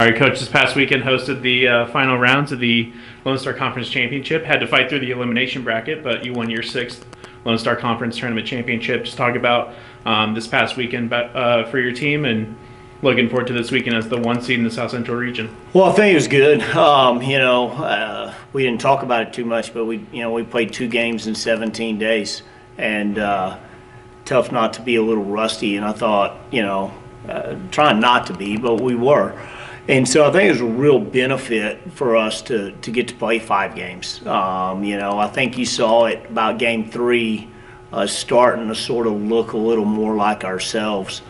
All right, Coach, this past weekend hosted the final rounds of the Lone Star Conference Championship. Had to fight through the elimination bracket, but you won your sixth Lone Star Conference Tournament Championship. Just talk about this past weekend for your team and looking forward to this weekend as the one seed in the South Central region. Well, I think it was good. We didn't talk about it too much, but we played 2 games in 17 days, and tough not to be a little rusty. And I thought, trying not to be, but we were. And so I think it was a real benefit for us to get to play 5 games. I think you saw it about game 3 starting to sort of look a little more like ourselves.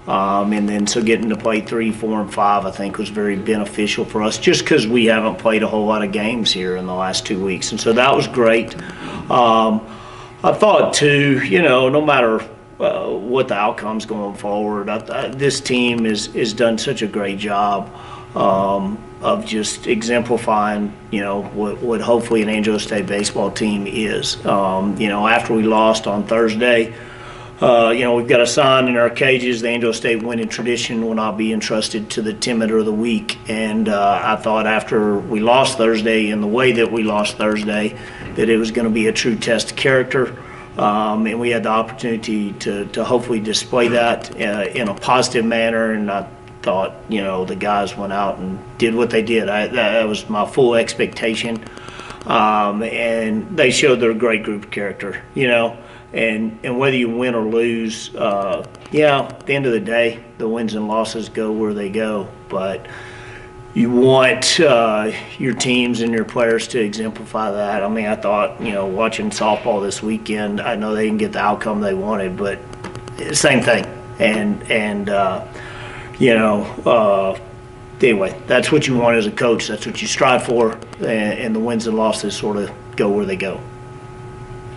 And then so getting to play 3, 4, and 5 I think was very beneficial for us just because we haven't played a whole lot of games here in the last 2 weeks. And so that was great. I thought too, no matter what the outcome's going forward, this team has done such a great job of just exemplifying, what hopefully an Angelo State baseball team is. After we lost on Thursday, we've got a sign in our cages, the Angelo State winning tradition will not be entrusted to the timid or the weak. And I thought after we lost Thursday in the way that we lost Thursday, that it was going to be a true test of character. And we had the opportunity to hopefully display that in a positive manner. And I thought, the guys went out and did what they did. That was my full expectation. And they showed they're a great group of character, And whether you win or lose, at the end of the day, the wins and losses go where they go. But you want your teams and your players to exemplify that. I mean, I thought, watching softball this weekend, I know they didn't get the outcome they wanted, but same thing. Anyway, that's what you want as a coach. That's what you strive for, and the wins and losses sort of go where they go.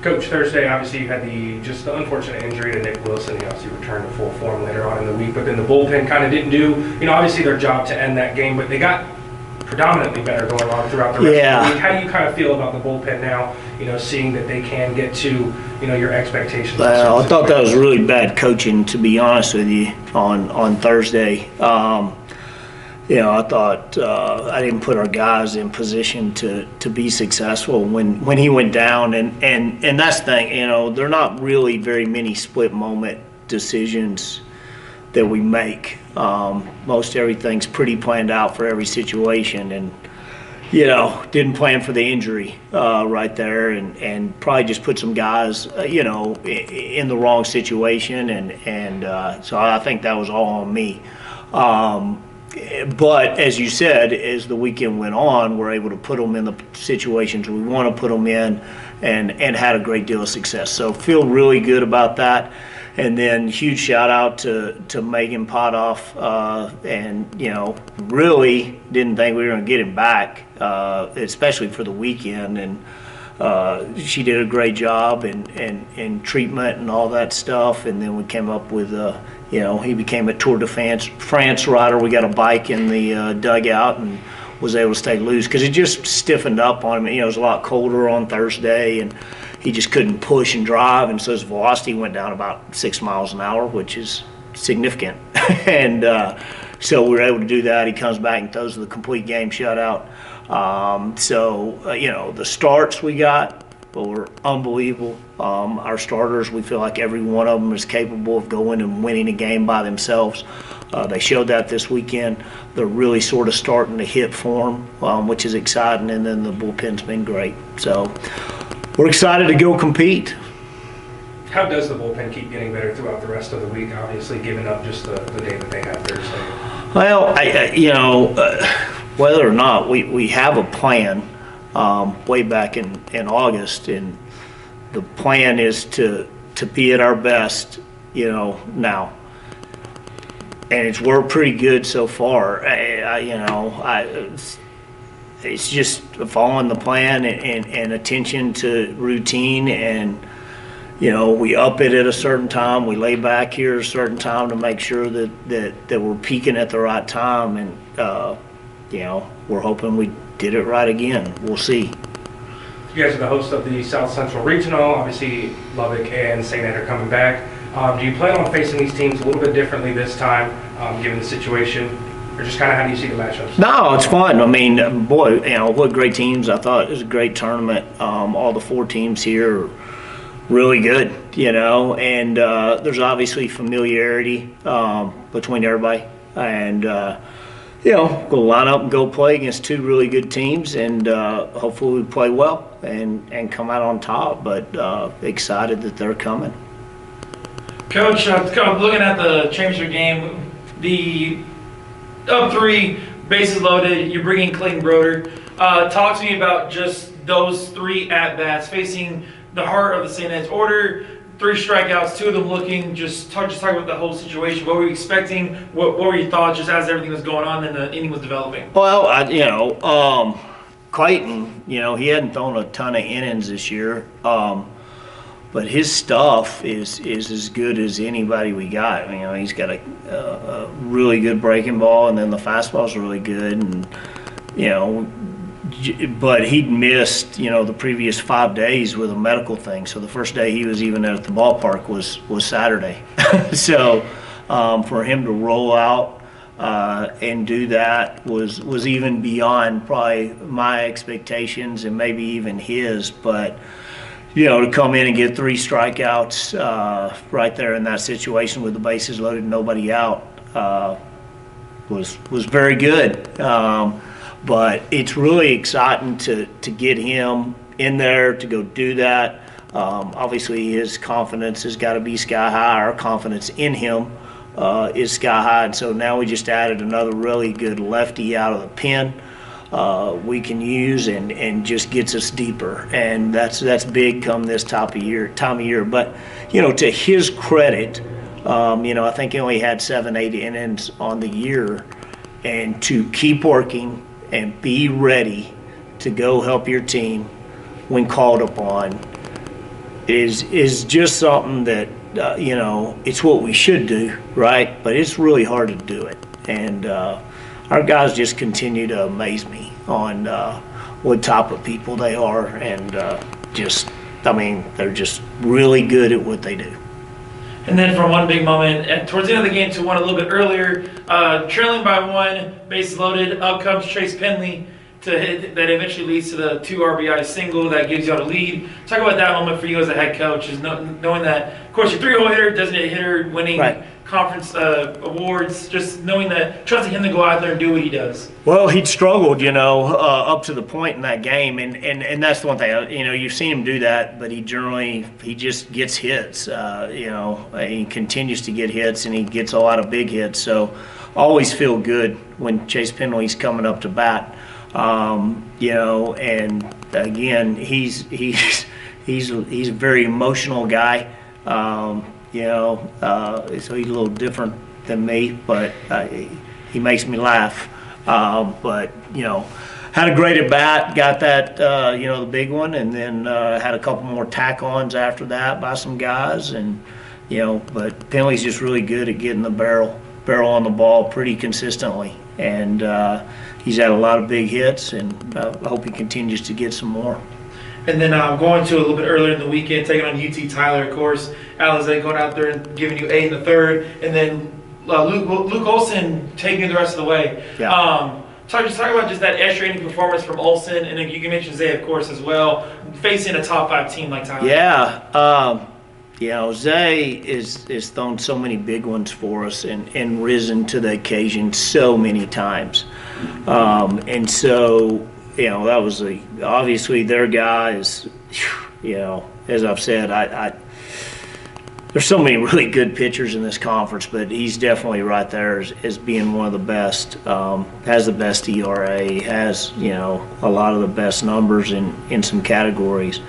Coach, Thursday, obviously you had the unfortunate injury to Nick Wilson. He obviously returned to full form later on in the week, but then the bullpen kind of didn't do, obviously their job to end that game, but they got predominantly better going on throughout the rest of the week. How do you kind of feel about the bullpen now, seeing that they can get to, your expectations? Well, I thought that was really bad coaching, to be honest with you, on Thursday. I thought I didn't put our guys in position to be successful when he went down. And that's the thing, there are not really very many split moment decisions that we make. Most everything's pretty planned out for every situation. And, didn't plan for the injury right there and probably just put some guys, in the wrong situation. And so I think that was all on me. But as you said, as the weekend went on, we're able to put them in the situations we want to put them in and had a great deal of success. So feel really good about that. And then huge shout out to Megan Potoff. And, really didn't think we were going to get him back, especially for the weekend. And she did a great job in treatment and all that stuff. And then we came up with he became a Tour de France rider. We got a bike in the dugout and was able to stay loose because it just stiffened up on him. It was a lot colder on Thursday, and he just couldn't push and drive, and so his velocity went down about 6 miles an hour, which is significant. And so we were able to do that. He comes back and throws the complete game shutout. The starts we got were unbelievable. Our starters, we feel like every one of them is capable of going and winning a game by themselves. They showed that this weekend. They're really sort of starting to hit form, which is exciting, and then the bullpen's been great. So we're excited to go compete. How does the bullpen keep getting better throughout the rest of the week, obviously giving up just the day that they have Thursday? Well, whether or not we have a plan, way back in August, and the plan is to be at our best, now. And it's worked pretty good so far. It's just following the plan and attention to routine, and we up it at a certain time. We lay back here at a certain time to make sure that we're peaking at the right time, and we're hoping we did it right again. We'll see. You guys are the host of the South Central Regional. Obviously, Lubbock and St. Ed are coming back. Do you plan on facing these teams a little bit differently this time, given the situation? or just kind of how do you see the matchups? No, it's fun. I mean, boy, what great teams. I thought it was a great tournament. All the 4 teams here are really good, and there's obviously familiarity between everybody. And, we'll line up and go play against 2 really good teams, and hopefully we play well and come out on top. But excited that they're coming. Coach, looking at the championship game, the up 3, bases loaded, you're bringing Clayton Broder. Talk to me about just those 3 at-bats facing the heart of the St. Ed's order. 3 strikeouts, 2 of them looking. Just talk about the whole situation. What were you expecting? What were your thoughts just as everything was going on and the inning was developing? Well, Clayton, he hadn't thrown a ton of innings this year, but his stuff is as good as anybody we got. He's got a really good breaking ball, and then the fastball's really good, and but he'd missed, the previous 5 days with a medical thing. So the first day he was even at the ballpark was Saturday. So for him to roll out and do that was even beyond probably my expectations and maybe even his. But to come in and get 3 strikeouts right there in that situation with the bases loaded, nobody out, was very good. But it's really exciting to get him in there to go do that. Obviously, his confidence has got to be sky high. Our confidence in him is sky high. And so now we just added another really good lefty out of the pen we can use and just gets us deeper. And that's big come this time of year. But, to his credit, I think he only had 7-8 innings on the year. And to keep working and be ready to go help your team when called upon is just something that, it's what we should do, right? But it's really hard to do it. And our guys just continue to amaze me on what type of people they are. And they're just really good at what they do. And then from one big moment, towards the end of the game to one a little bit earlier, trailing by 1, bases loaded, up comes Chase Penley to hit, that eventually leads to the 2 RBI single that gives you all the lead. Talk about that moment for you as a head coach, is knowing that, of course, your 3-hole hitter, designated hitter, winning conference awards, just knowing that, trusting him to go out there and do what he does. Well, he'd struggled, up to the point in that game, and that's the one thing. You've seen him do that, but he just gets hits. He continues to get hits, and he gets a lot of big hits. So, always feel good when Chase Penley's coming up to bat. And again, he's a very emotional guy. So he's a little different than me, but he makes me laugh. But had a great at bat, got that the big one, and then had a couple more tack-ons after that by some guys, and but Penley's just really good at getting the barrel on the ball pretty consistently, and he's had a lot of big hits, and I hope he continues to get some more. And then going to a little bit earlier in the weekend, taking on UT Tyler, of course. Alizé going out there and giving you 8 in the 3rd, and then Luke Olson taking you the rest of the way. Yeah. Talk about just that extra inning performance from Olson, and then you can mention Zay, of course, as well, facing a top 5 team like Tyler. Yeah. Zay is thrown so many big ones for us and risen to the occasion so many times. And so, that was obviously their guys, as I've said, there's so many really good pitchers in this conference, but he's definitely right there as being one of the best. Has the best ERA, has, a lot of the best numbers in some categories.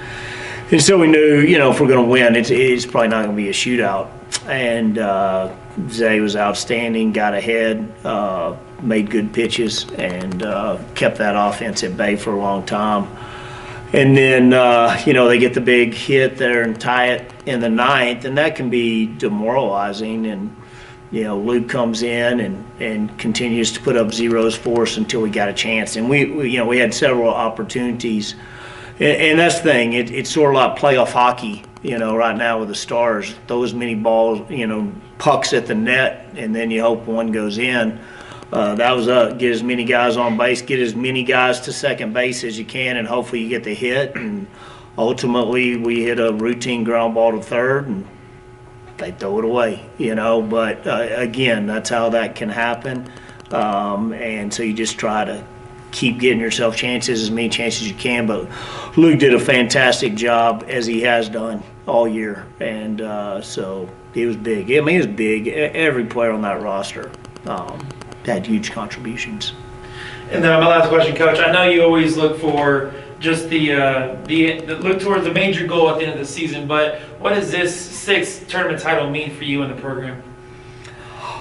And so we knew, if we're going to win, it's probably not going to be a shootout. And Zay was outstanding, got ahead, made good pitches, and kept that offense at bay for a long time. And then, they get the big hit there and tie it in the 9th, and that can be demoralizing. And, Luke comes in and continues to put up zeros for us until we got a chance. And we had several opportunities. And that's the thing. It's sort of like playoff hockey, right now with the Stars. Throw as many balls, pucks at the net, and then you hope one goes in. that was get as many guys on base, get as many guys to second base as you can, and hopefully you get the hit. And ultimately, we hit a routine ground ball to third, and they throw it away, But again, that's how that can happen. And so you just try to keep getting yourself chances, as many chances as you can. But Luke did a fantastic job, as he has done all year. And so it was big. I mean, it was big. Every player on that roster had huge contributions. And then my last question, Coach. I know you always look for just the look towards the major goal at the end of the season, but what does this sixth tournament title mean for you in the program?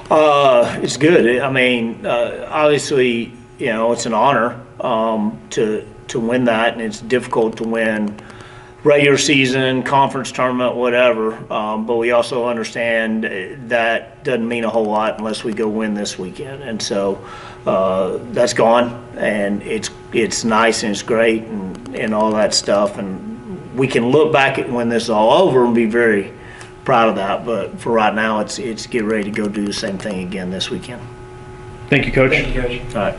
It's good. I mean, obviously, it's an honor to win that, and it's difficult to win regular season, conference tournament, whatever. But we also understand that doesn't mean a whole lot unless we go win this weekend, and so that's gone, and it's nice and it's great and all that stuff, and we can look back at when this is all over and be very proud of that. But for right now, it's get ready to go do the same thing again this weekend. Thank you, Coach. Thank you, Coach. All right.